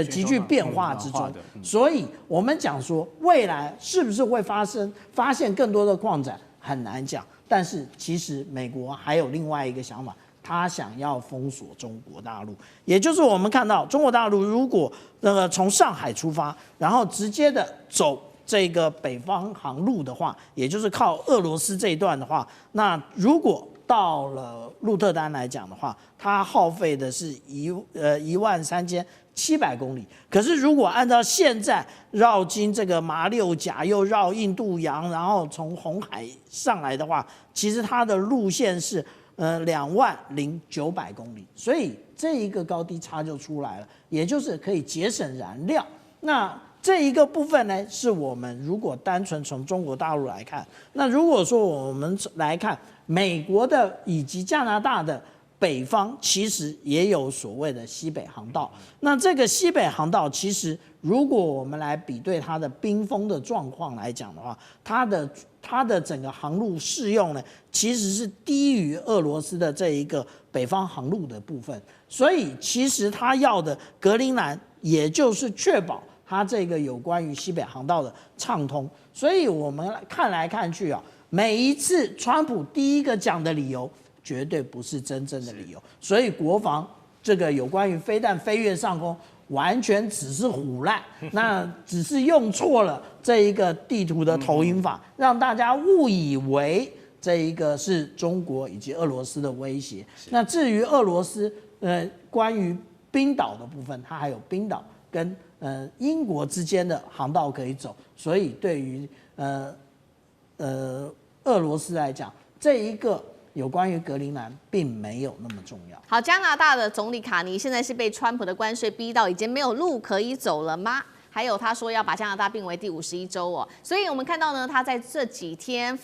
急剧变化之中，所以我们讲说未来是不是会发现更多的矿产很难讲。但是其实美国还有另外一个想法，他想要封锁中国大陆，也就是我们看到中国大陆如果从上海出发，然后直接的走这个北方航路的话，也就是靠俄罗斯这一段的话，那如果到了鹿特丹来讲的话，它耗费的是13700公里。可是如果按照现在绕经这个马六甲，又绕印度洋，然后从红海上来的话，其实它的路线是20900公里。所以这一个高低差就出来了，也就是可以节省燃料。那这一个部分呢，是我们如果单纯从中国大陆来看，那如果说我们来看美国的以及加拿大的北方，其实也有所谓的西北航道。那这个西北航道，其实如果我们来比对它的冰封的状况来讲的话，它的整个航路适用呢，其实是低于俄罗斯的这一个北方航路的部分。所以其实它要的格陵兰，也就是确保它这个有关于西北航道的畅通。所以我们看来看去啊，每一次川普第一个讲的理由绝对不是真正的理由，所以国防这个有关于飞弹飞越上空，完全只是唬烂，那只是用错了这一个地图的投影法，让大家误以为这一个是中国以及俄罗斯的威胁。那至于俄罗斯关于冰岛的部分，它还有冰岛跟英国之间的航道可以走，所以对于俄罗斯来讲，这一个有关于格陵兰并没有那么重要。好，加拿大的总理卡尼现在是被川普的关税逼到已经没有路可以走了吗？还有他说要把加拿大并为第51州哦，所以我们看到呢，他在这几天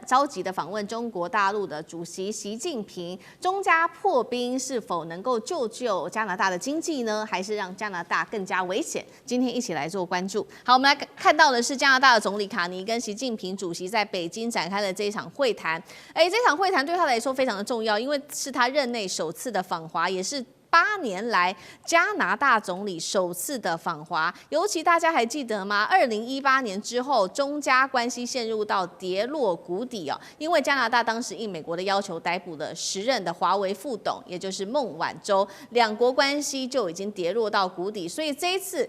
召集的访问中国大陆的主席习近平，中加破冰是否能够救加拿大的经济呢？还是让加拿大更加危险？今天一起来做关注。好，我们来看到的是加拿大的总理卡尼跟习近平主席在北京展开了这一场会谈。这场会谈对他来说非常的重要，因为是他任内首次的访华，也是8年来加拿大总理首次的访华，尤其大家还记得吗？2018年之后，中加关系陷入到跌落谷底哦，因为加拿大当时应美国的要求逮捕了10任的华为副董，也就是孟晚舟，两国关系就已经跌落到谷底，所以这一次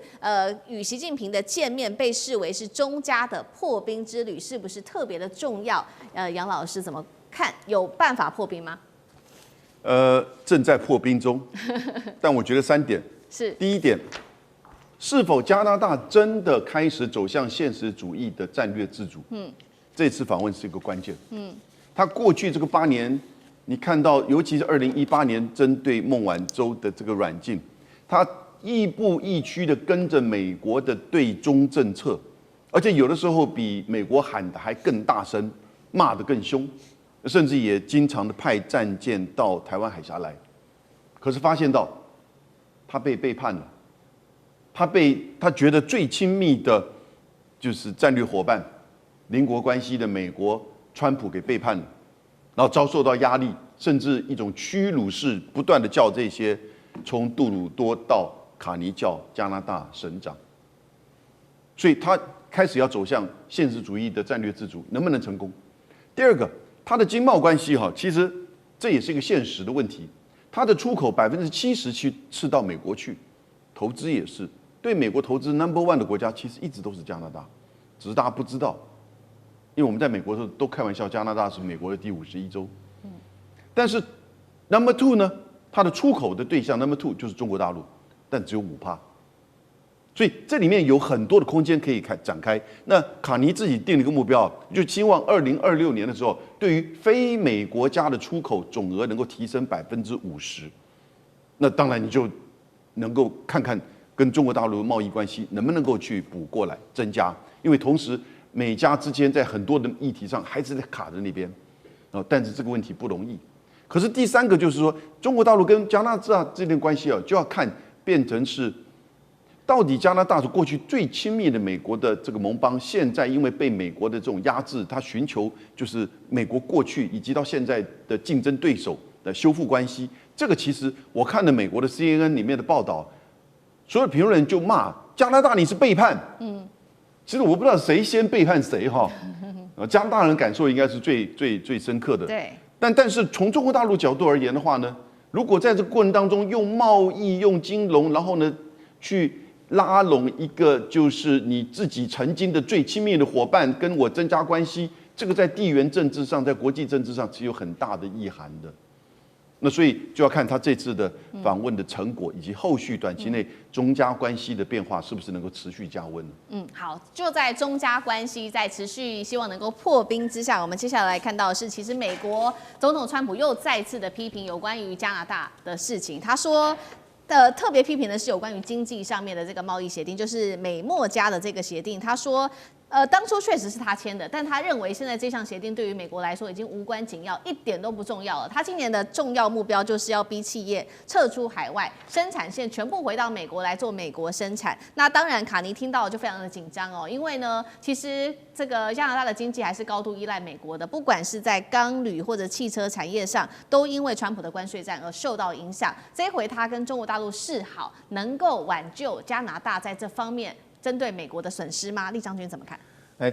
与习近平的见面被视为是中加的破冰之旅，是不是特别的重要？杨老师怎么看？有办法破冰吗？正在破冰中，但我觉得3点是。第一点，是否加拿大真的开始走向现实主义的战略自主？这次访问是一个关键。他过去这个8年，你看到，尤其是2018年针对孟晚舟的这个软禁，他亦步亦趋的跟着美国的对中政策，而且有的时候比美国喊的还更大声，骂得更凶。甚至也经常的派战舰到台湾海峡来，可是发现到他被背叛了，他觉得最亲密的，就是战略伙伴、邻国关系的美国川普给背叛了，然后遭受到压力，甚至一种屈辱式不断的叫这些从杜鲁多到卡尼叫加拿大省长，所以他开始要走向现实主义的战略自主，能不能成功？第二个。它的经贸关系其实这也是一个现实的问题。它的出口70%是到美国去，投资也是。对美国投资 No.1 的国家其实一直都是加拿大，只是大家不知道。因为我们在美国的时候都开玩笑，加拿大是美国的第51州。但是 No.2 呢，它的出口的对象 No.2 就是中国大陆，但只有5%。所以这里面有很多的空间可以展开。那卡尼自己定了一个目标，就希望2026年的时候，对于非美国家的出口总额能够提升50%。那当然你就能够看看跟中国大陆的贸易关系能不能够去补过来增加，因为同时美加之间在很多的议题上还是在卡在那边，但是这个问题不容易。可是第3个就是说，中国大陆跟加拿大这段关系就要看变成是。到底加拿大是过去最亲密的美国的这个盟邦，现在因为被美国的这种压制，他寻求就是美国过去以及到现在的竞争对手的修复关系。这个其实我看了美国的 CNN 里面的报道，所有评论人就骂加拿大你是背叛。其实我不知道谁先背叛谁加拿大人感受应该是最深刻的。对。但是从中国大陆角度而言的话呢，如果在这个过程当中用贸易、用金融，然后呢去拉拢一个就是你自己曾经的最亲密的伙伴，跟我增加关系，这个在地缘政治上，在国际政治上是有很大的意涵的。那所以就要看他这次的访问的成果，以及后续短期内中加关系的变化是不是能够持续加温。好，就在中加关系在持续希望能够破冰之下，我们接下来看到的是，其实美国总统川普又再次的批评有关于加拿大的事情，他说。特别批评的是有关于经济上面的这个贸易协定，就是美墨加的这个协定。他说，当初确实是他签的，但他认为现在这项协定对于美国来说已经无关紧要，一点都不重要了。他今年的重要目标就是要逼企业撤出海外，生产线全部回到美国来做美国生产。那当然，卡尼听到就非常的紧张哦，因为呢，其实这个加拿大的经济还是高度依赖美国的，不管是在钢铝或者汽车产业上，都因为川普的关税战而受到影响。这一回他跟中国大陆示好，能够挽救加拿大在这方面针对美国的损失吗？厉将军怎么看？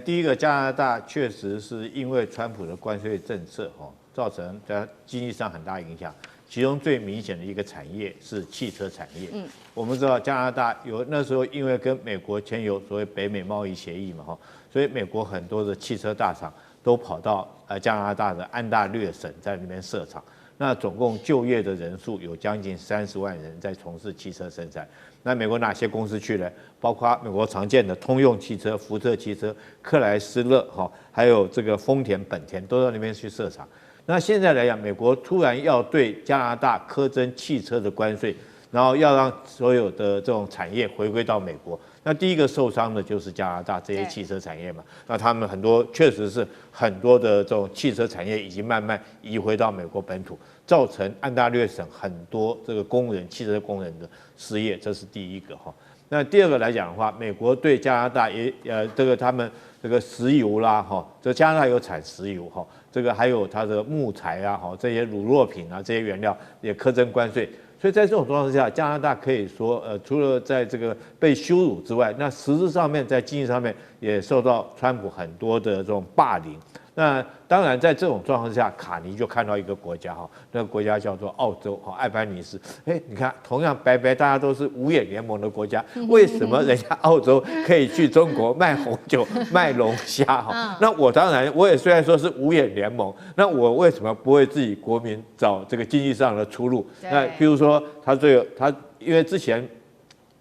第一个，加拿大确实是因为川普的关税政策造成在经济上很大影响。其中最明显的一个产业是汽车产业。我们知道加拿大那时候因为跟美国签有所谓北美贸易协议嘛，所以美国很多的汽车大厂都跑到加拿大的安大略省在那边设厂。那总共就业的人数有将近30万人在从事汽车生产。那美国哪些公司去了？包括美国常见的通用汽车、福特汽车、克莱斯勒哈，还有这个丰田、本田都到那边去设厂。那现在来讲，美国突然要对加拿大苛征汽车的关税，然后要让所有的这种产业回归到美国。那第一个受伤的就是加拿大这些汽车产业嘛。那他们很多确实是很多的这种汽车产业已经慢慢移回到美国本土，造成安大略省很多这个工人、汽车工人的失业，这是第一个哈。那第二个来讲的话，美国对加拿大也这个他们这个石油啦哈，这加拿大有产石油哈，这个还有它的木材啊哈，这些乳酪品啊这些原料也苛征关税。所以在这种状况之下，加拿大可以说除了在这个被羞辱之外，那实质上面在经济上面也受到川普很多的这种霸凌。那当然，在这种状况下，卡尼就看到一个国家哈，那个国家叫做澳洲哈，艾班尼斯。你看，同样白大家都是五眼联盟的国家，为什么人家澳洲可以去中国卖红酒、卖龙虾哈？那我当然，我也虽然说是五眼联盟，那我为什么不为自己国民找这个经济上的出路？那比如说，他因为之前。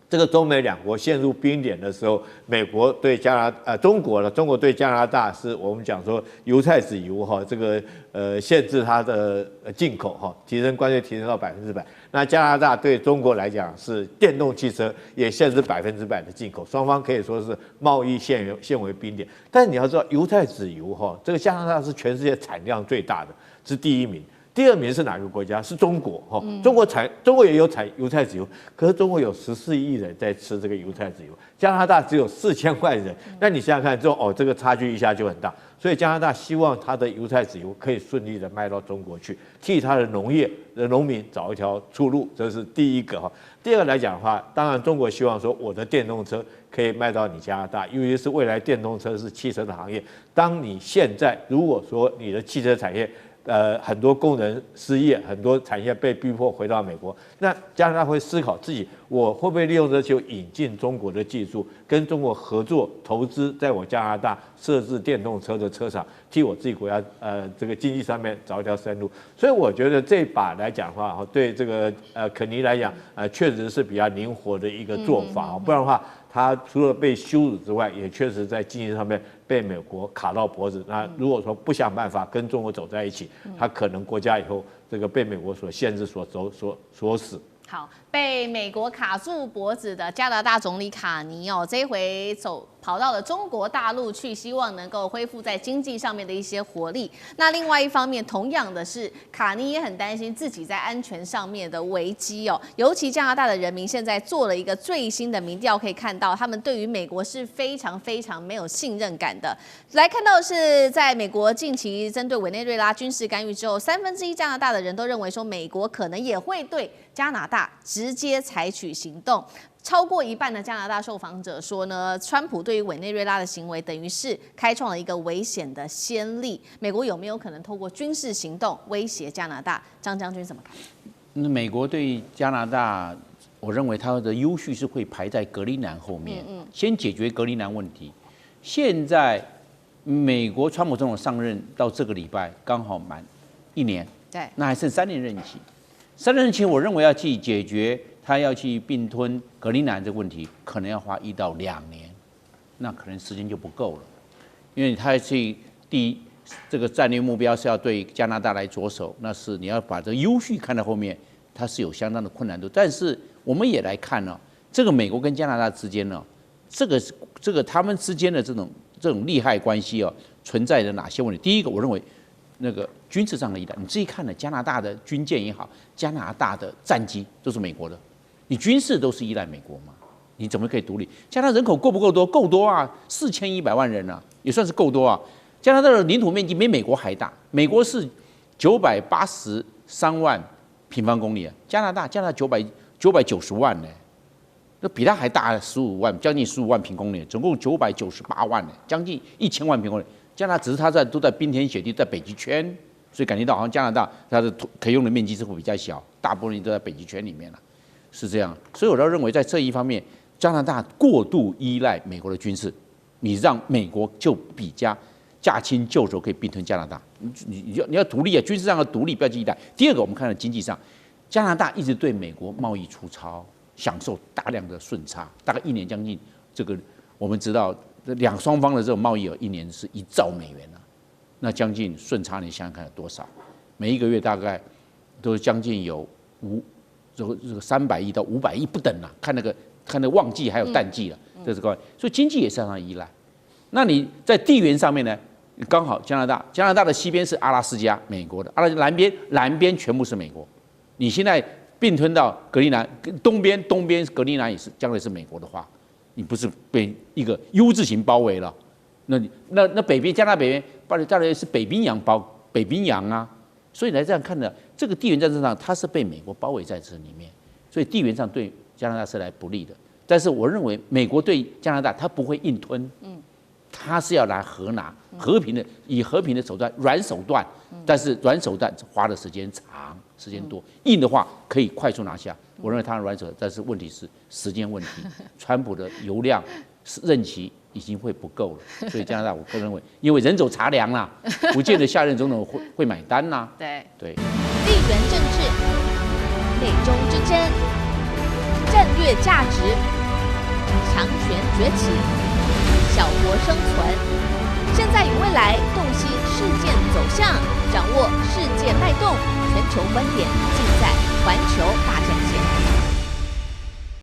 这个中美两国陷入冰点的时候，美国对中国对加拿大是我们讲说油菜籽油哈，这个限制它的进口哈，提升关税提升到100%。那加拿大对中国来讲是电动汽车也限制100%的进口，双方可以说是贸易陷为冰点。但是你要知道，油菜籽油哈，这个加拿大是全世界产量最大的，是第一名。第二名是哪个国家？是中国哈，中国也有产油菜籽油，可是中国有14亿人在吃这个油菜籽油，加拿大只有4000万人，那你想想看，这个差距一下就很大。所以加拿大希望它的油菜籽油可以顺利的卖到中国去，替它的农民找一条出路，这是第一个哈。第二个来讲的话，当然中国希望说我的电动车可以卖到你加拿大，尤其是未来电动车是汽车的行业。当你现在如果说你的汽车产业很多工人失业，很多产业被逼迫回到美国，那加拿大会思考自己我会不会利用这就引进中国的技术，跟中国合作投资，在我加拿大设置电动车的车厂，替我自己国家这个经济上面找一条生路。所以我觉得这把来讲的话，对这个肯尼来讲，确实是比较灵活的一个做法，不然的话。他除了被羞辱之外，也确实在经济上面被美国卡到脖子。那如果说不想办法跟中国走在一起，他可能国家以后这个被美国所限制、所死。好，被美国卡住脖子的加拿大总理卡尼这一回跑到了中国大陆去，希望能够恢复在经济上面的一些活力。那另外一方面，同样的是，卡尼也很担心自己在安全上面的危机尤其加拿大的人民现在做了一个最新的民调，可以看到他们对于美国是非常非常没有信任感的。来看到是在美国近期针对委内瑞拉军事干预之后，1/3加拿大的人都认为说，美国可能也会对加拿大直接采取行动。超过一半的加拿大受访者说呢，川普对于委内瑞拉的行为等于是开创了一个危险的先例。美国有没有可能透过军事行动威胁加拿大？张将军怎么看？那美国对加拿大，我认为它的优势是会排在格陵兰后面，先解决格陵兰问题。现在美国川普总统上任到这个礼拜刚好满1年，对，那还剩3年任期。3年任期，我认为要去解决。他要去并吞格陵兰这个问题，可能要花1到2年，那可能时间就不够了，因为他去第一，这个战略目标是要对加拿大来着手，那是你要把这个优势看到后面，它是有相当的困难度。但是我们也来看呢，这个美国跟加拿大之间呢，这个他们之间的这种利害关系存在着哪些问题？第一个，我认为那个军事上的依赖，你自己看了加拿大的军舰也好，加拿大的战机都是美国的。你军事都是依赖美国吗？你怎么可以独立？加拿大人口够不够多？够多啊，4100万人啊，也算是够多啊。加拿大的领土面积比美国还大，美国是983万平方公里啊，加拿大990万呢，那比它还大15万，将近15万平公里，总共998万呢，将近1000万平公里。加拿大只是它都在冰天雪地，在北极圈，所以感觉到好像加拿大它的可以用的面积是会比较小，大部分都在北极圈里面了。是这样，所以我倒认为在这一方面，加拿大过度依赖美国的军事，你让美国就比驾轻就熟，可以并吞加拿大。你要独立啊，军事上的独立不要去依赖。第二个，我们看到经济上，加拿大一直对美国贸易出超，享受大量的顺差，大概1年将近这个，我们知道双方的这种贸易额1年是1兆美元啊，那将近顺差，你想想看有多少？每一个月大概都将近有这个300亿到500亿不等啊，看那个旺季还有淡季了，这是关系。所以经济也相当依赖。那你在地缘上面呢？刚好加拿大的西边是阿拉斯加，美国的；南边全部是美国。你现在并吞到格陵兰，东边格陵兰也是将来是美国的话，你不是被一个 U 字形包围了？那北边加拿大北边，当然是北冰洋啊。所以来这样看呢，这个地缘战争上它是被美国包围在这里面，所以地缘上对加拿大是来不利的。但是我认为美国对加拿大它不会硬吞，它是要来和拿，以和平的手段，软手段，但是软手段花的时间长，时间多，硬的话可以快速拿下。我认为它的软手段，但是问题是时间问题，川普的油量任期已经会不够了，所以加拿大我个人认为，因为人走茶凉啦，不见得下任总统会买单啦。对，地缘政治、美中之争、战略价值、强权崛起、小国生存，现在与未来洞悉事件走向，掌握世界脉动，全球观点尽在环球大战。